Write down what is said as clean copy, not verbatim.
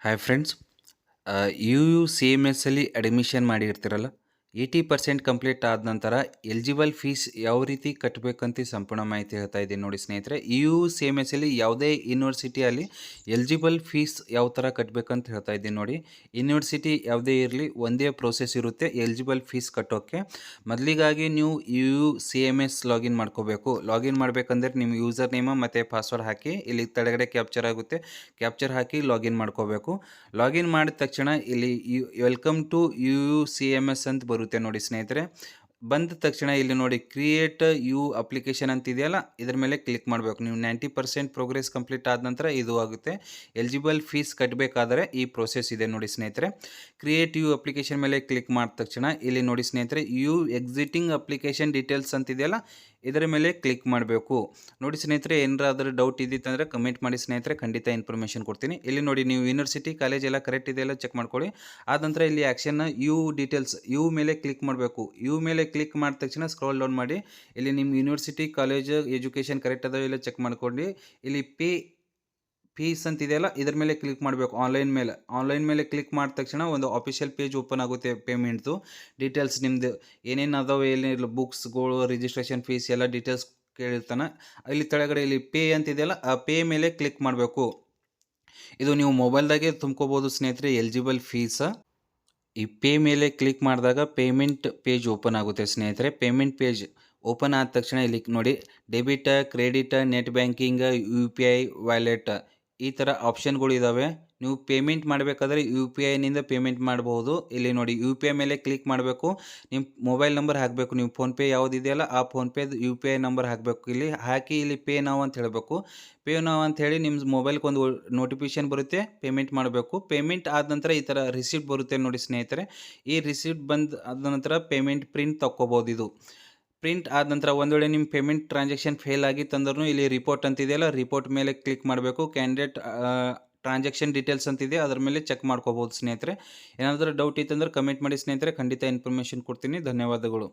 Hi friends. U U C M ಎಸ್ಸಲ್ಲಿ admission ಮಾಡಿರ್ತೀರಲ್ಲ, 80% complete ಆದ ನಂತರ ಎಲಿಜಿಬಲ್ ಫೀಸ್ ಯಾವ ರೀತಿ ಕಟ್ಟಬೇಕಂತ ಸಂಪೂರ್ಣ ಮಾಹಿತಿ ಹೇಳ್ತಾ ಇದ್ದೀನಿ ನೋಡಿ ಸ್ನೇಹಿತರೆ. ಯು ಯು ಸಿ ಎಮ್ ಎಸ್ಸಲ್ಲಿ ಯಾವುದೇ ಯೂನಿವರ್ಸಿಟಿಯಲ್ಲಿ ಎಲಿಜಿಬಲ್ ಫೀಸ್ ಯಾವ ಥರ ಕಟ್ಟಬೇಕಂತ ಹೇಳ್ತಾ ಇದ್ದೀನಿ ನೋಡಿ. ಯೂನಿವರ್ಸಿಟಿ ಯಾವುದೇ ಇರಲಿ ಒಂದೇ ಪ್ರೋಸೆಸ್ ಇರುತ್ತೆ ಎಲಿಜಿಬಲ್ ಫೀಸ್ ಕಟ್ಟೋಕ್ಕೆ. ಮೊದಲಿಗಾಗಿ ನೀವು U U C M S login ಮಾಡ್ಕೋಬೇಕು. ಲಾಗಿನ್ ಮಾಡಬೇಕಂದ್ರೆ ನಿಮ್ಮ ಯೂಸರ್ ನೇಮ ಮತ್ತು ಪಾಸ್ವರ್ಡ್ ಹಾಕಿ, ಇಲ್ಲಿ ಕೆಳಗಡೆ ಕ್ಯಾಪ್ಚರ್ ಆಗುತ್ತೆ, ಕ್ಯಾಪ್ಚರ್ ಹಾಕಿ ಲಾಗಿನ್ ಮಾಡ್ಕೋಬೇಕು. ಲಾಗಿನ್ ಮಾಡಿದ ತಕ್ಷಣ ಇಲ್ಲಿ welcome to U U C M S ಅಂತ ಬರುತ್ತೆ ನೋಡಿ ಸ್ನೇಹಿತರೆ. ಬಂದ ತಕ್ಷಣ ಇಲ್ಲಿ ನೋಡಿ ಕ್ರಿಯೇಟ್ ಯು ಅಪ್ಲಿಕೇಶನ್ ಅಂತ ಇದೆಯಲ್ಲ, ಇದ್ರ ಮೇಲೆ ಕ್ಲಿಕ್ ಮಾಡಬೇಕು. ನೀವು 90% ಪ್ರೋಗ್ರೆಸ್ ಕಂಪ್ಲೀಟ್ ಆದ ನಂತರ ಇದು ಆಗುತ್ತೆ. ಎಲಿಜಿಬಲ್ ಫೀಸ್ ಕಟ್ಟಬೇಕಾದರೆ ಈ ಪ್ರೋಸೆಸ್ ಇದೆ ನೋಡಿ ಸ್ನೇಹಿತರೆ. ಕ್ರಿಯೇಟ್ ಯು ಅಪ್ಲಿಕೇಶನ್ ಮೇಲೆ ಕ್ಲಿಕ್ ಮಾಡಿದ ತಕ್ಷಣ ಇಲ್ಲಿ ನೋಡಿ ಸ್ನೇಹಿತರೆ, ಯು ಎಕ್ಸಿಟಿಂಗ್ ಅಪ್ಲಿಕೇಶನ್ ಡೀಟೇಲ್ಸ್ ಅಂತ ಇದೆಯಲ್ಲ, ಇದರ ಮೇಲೆ ಕ್ಲಿಕ್ ಮಾಡಬೇಕು ನೋಡಿ ಸ್ನೇಹಿತರೆ. ಏನಾದರೂ ಡೌಟ್ ಇದ್ದಿತ್ತಂದರೆ ಕಮೆಂಟ್ ಮಾಡಿ ಸ್ನೇಹಿತರೆ, ಖಂಡಿತ ಇನ್ಫಾರ್ಮೇಷನ್ ಕೊಡ್ತೀನಿ. ಇಲ್ಲಿ ನೋಡಿ ನೀವು ಯೂನಿವರ್ಸಿಟಿ ಕಾಲೇಜ್ ಎಲ್ಲ ಕರೆಕ್ಟ್ ಇದೆಯಲ್ಲ ಚೆಕ್ ಮಾಡ್ಕೊಳ್ಳಿ. ಆದ ನಂತರ ಇಲ್ಲಿ ಆ್ಯಕ್ಷನ್ ಯು ಡೀಟೇಲ್ಸ್ ಯು ಮೇಲೆ ಕ್ಲಿಕ್ ಮಾಡಬೇಕು. ಯು ಮೇಲೆ ಕ್ಲಿಕ್ ಮಾಡಿದ ತಕ್ಷಣ ಸ್ಕ್ರೋಲ್ ಡೌನ್ ಮಾಡಿ, ಇಲ್ಲಿ ನಿಮ್ಮ ಯೂನಿವರ್ಸಿಟಿ ಕಾಲೇಜ್ ಎಜುಕೇಷನ್ ಕರೆಕ್ಟ್ ಅದಾವ ಇಲ್ಲ ಚೆಕ್ ಮಾಡ್ಕೊಂಡು ಇಲ್ಲಿ ಫೀಸ್ ಅಂತ ಇದೆಯಲ್ಲ ಇದ್ರ ಮೇಲೆ ಕ್ಲಿಕ್ ಮಾಡಬೇಕು. ಆನ್ಲೈನ್ ಮೇಲೆ ಕ್ಲಿಕ್ ಮಾಡಿದ ತಕ್ಷಣ ಒಂದು ಆಫಿಷಿಯಲ್ ಪೇಜ್ ಓಪನ್ ಆಗುತ್ತೆ. ಪೇಮೆಂಟ್ದು ಡೀಟೇಲ್ಸ್ ನಿಮ್ಮದು ಏನೇನು ಅದಾವೆ, ಏನೇನಿಲ್ಲ ಬುಕ್ಸ್ಗಳು, ರಿಜಿಸ್ಟ್ರೇಷನ್ ಫೀಸ್ ಎಲ್ಲ ಡೀಟೇಲ್ಸ್ ಕೇಳಿರ್ತಾನೆ. ಇಲ್ಲಿ ಕೆಳಗಡೆ ಇಲ್ಲಿ ಪೇ ಅಂತ ಇದೆಯಲ್ಲ, ಆ ಪೇ ಮೇಲೆ ಕ್ಲಿಕ್ ಮಾಡಬೇಕು. ಇದು ನೀವು ಮೊಬೈಲ್ದಾಗೆ ತುಂಬ್ಕೋಬೋದು ಸ್ನೇಹಿತರೆ ಎಲಿಜಿಬಲ್ ಫೀಸ್. ಈ ಪೇ ಮೇಲೆ ಕ್ಲಿಕ್ ಮಾಡಿದಾಗ ಪೇಮೆಂಟ್ ಪೇಜ್ ಓಪನ್ ಆಗುತ್ತೆ ಸ್ನೇಹಿತರೆ. ಪೇಮೆಂಟ್ ಪೇಜ್ ಓಪನ್ ಆದ ತಕ್ಷಣ ಇಲ್ಲಿ ನೋಡಿ debit, credit, net banking, U P I wallet ಈ ಥರ ಆಪ್ಷನ್ಗಳು ಇದ್ದಾವೆ. ನೀವು ಪೇಮೆಂಟ್ ಮಾಡಬೇಕಾದ್ರೆ ಯು ಪಿ ಐನಿಂದ ಪೇಮೆಂಟ್ ಮಾಡಬಹುದು. ಇಲ್ಲಿ ನೋಡಿ ಯು ಪಿ ಐ ಮೇಲೆ ಕ್ಲಿಕ್ ಮಾಡಬೇಕು. ನಿಮ್ಮ ಮೊಬೈಲ್ ನಂಬರ್ ಹಾಕಬೇಕು. ನೀವು ಫೋನ್ಪೇ ಯಾವುದಿದೆಯಲ್ಲ ಆ ಫೋನ್ಪೇದು ಯು ಪಿ ಐ ನಂಬರ್ ಹಾಕಬೇಕು. ಇಲ್ಲಿ ಹಾಕಿ ಇಲ್ಲಿ ಪೇ ನಾವು ಅಂತ ಹೇಳಬೇಕು. ಪೇ ನಾವು ಅಂತ ಹೇಳಿ ನಿಮ್ಮ ಮೊಬೈಲ್ಗೆ ಒಂದು ನೋಟಿಫಿಕೇಶನ್ ಬರುತ್ತೆ, ಪೇಮೆಂಟ್ ಮಾಡಬೇಕು. ಪೇಮೆಂಟ್ ಆದ ನಂತರ ಈ ಥರ ರಿಸಿಪ್ಟ್ ಬರುತ್ತೆ ನೋಡಿ ಸ್ನೇಹಿತರೆ. ಈ ರಿಸಿಪ್ಟ್ ಆದ ನಂತರ ಪೇಮೆಂಟ್ ಪ್ರಿಂಟ್ ತಕ್ಕೋಬೋದು. ಇದು ಪ್ರಿಂಟ್ ಆದ ನಂತರ ಒಂದು ವೇಳೆ ನಿಮ್ಮ ಪೇಮೆಂಟ್ ಟ್ರಾನ್ಸಾಕ್ಷನ್ ಫೇಲ್ ಆಗಿತ್ತಂದ್ರೂ ಇಲ್ಲಿ ರಿಪೋರ್ಟ್ ಅಂತಿದೆಯಲ್ಲ, ರಿಪೋರ್ಟ್ ಮೇಲೆ ಕ್ಲಿಕ್ ಮಾಡಬೇಕು. ಕ್ಯಾಂಡಿಡೇಟ್ ಟ್ರಾನ್ಸಾಕ್ಷನ್ ಡೀಟೇಲ್ಸ್ ಅಂತಿದೆ, ಅದರ ಮೇಲೆ ಚೆಕ್ ಮಾಡ್ಕೋಬೋದು ಸ್ನೇಹಿತರೆ. ಏನಾದರೂ ಡೌಟ್ ಇತ್ತಂದ್ರೆ ಕಮೆಂಟ್ ಮಾಡಿ ಸ್ನೇಹಿತರೆ, ಖಂಡಿತ ಇನ್ಫಾರ್ಮೇಷನ್ ಕೊಡ್ತೀನಿ. ಧನ್ಯವಾದಗಳು.